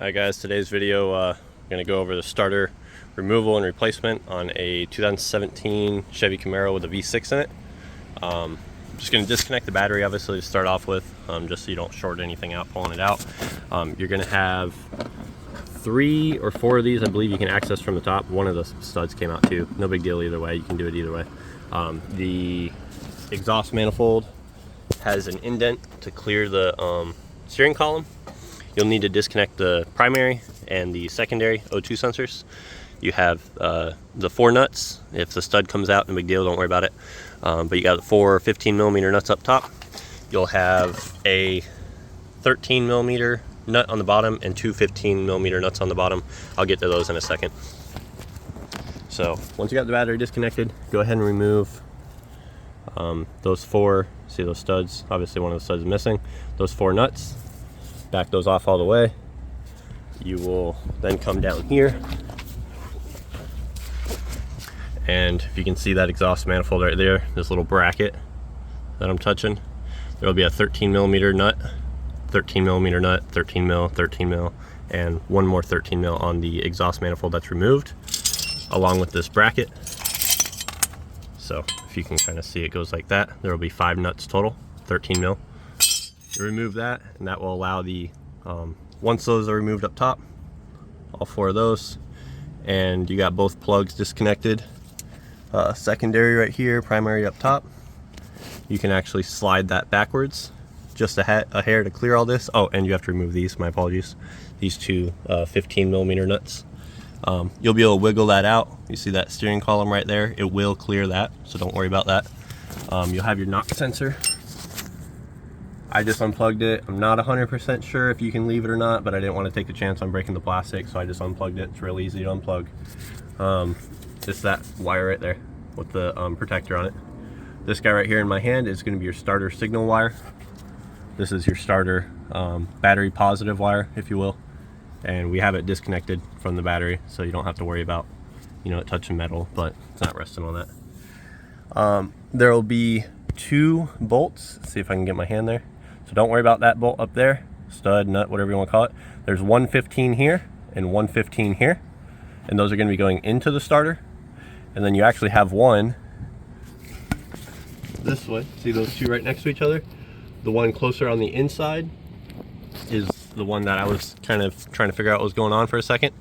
Alright guys, today's video I'm going to go over the starter removal and replacement on a 2017 Chevy Camaro with a V6 in it. I'm just going to disconnect the battery obviously to start off with, just so you don't short anything out pulling it out. You're going to have 3 or 4 of these I believe you can access from the top. One of the studs came out too. No big deal either way, you can do it either way. The exhaust manifold has an indent to clear the steering column. You'll need to disconnect the primary and the secondary O2 sensors. You have the 4 nuts. If the stud comes out, no big deal, don't worry about it. But you got the 4 15mm nuts up top. You'll have a 13mm nut on the bottom and 2 15mm nuts on the bottom. I'll get to those in a second. So once you got the battery disconnected, go ahead and remove those 4, see those studs, obviously one of the studs is missing, those 4 nuts. Back those off all the way. You will then come down here, and if you can see that exhaust manifold right there, this little bracket that I'm touching, there will be a 13mm nut, 13mm nut, 13mm, 13mm, and one more 13mm on the exhaust manifold that's removed, along with this bracket. So if you can kind of see, it goes like that. There will be 5 nuts total, 13mm. You remove that, and that will allow the once those are removed up top, all 4 of those, and you got both plugs disconnected, secondary right here, primary up top, you can actually slide that backwards just a hair to clear all this. Oh, and you have to remove these, my apologies, these 2 15mm nuts. You'll be able to wiggle that out. You see that steering column right there, it will clear that, so don't worry about that. You'll have your knock sensor. I just unplugged it. I'm not 100% sure if you can leave it or not, but I didn't want to take a chance on breaking the plastic, so I just unplugged it. It's real easy to unplug. Just that wire right there with the protector on it. This guy right here in my hand is going to be your starter signal wire. This is your starter battery positive wire, if you will. And we have it disconnected from the battery, so you don't have to worry about, it touching metal, but it's not resting on that. There will be 2 bolts. Let's see if I can get my hand there. So don't worry about that bolt up there, stud, nut, whatever you want to call it. There's 115 here and 115 here, and those are going to be going into the starter. And then you actually have one this way. See those 2 right next to each other? The one closer on the inside is the one that I was kind of trying to figure out what was going on for a second.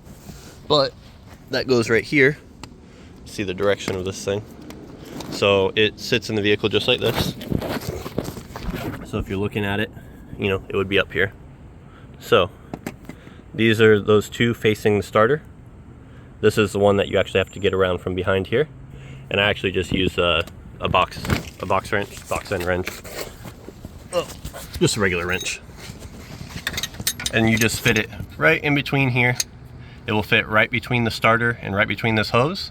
But that goes right here. See the direction of this thing? So it sits in the vehicle just like this. So if you're looking at it, it would be up here. So these are those 2 facing the starter. This is the one that you actually have to get around from behind here. And I actually just use a box end wrench. Oh, just a regular wrench. And you just fit it right in between here. It will fit right between the starter and right between this hose.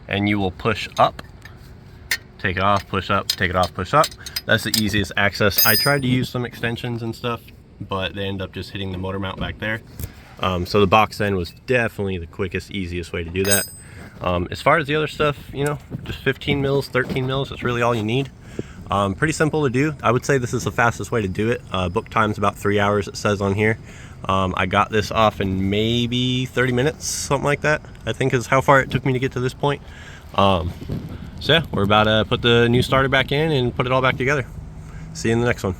And you will push up, take it off, push up, take it off, push up. That's the easiest access. I tried to use some extensions and stuff, but they end up just hitting the motor mount back there. So the box end was definitely the quickest, easiest way to do that. As far as the other stuff, just 15 mils, 13 mils, that's really all you need. Pretty simple to do. I would say this is the fastest way to do it. Book time's about 3 hours, it says on here. I got this off in maybe 30 minutes, something like that, I think is how far it took me to get to this point. So yeah, we're about to put the new starter back in and put it all back together. See you in the next one.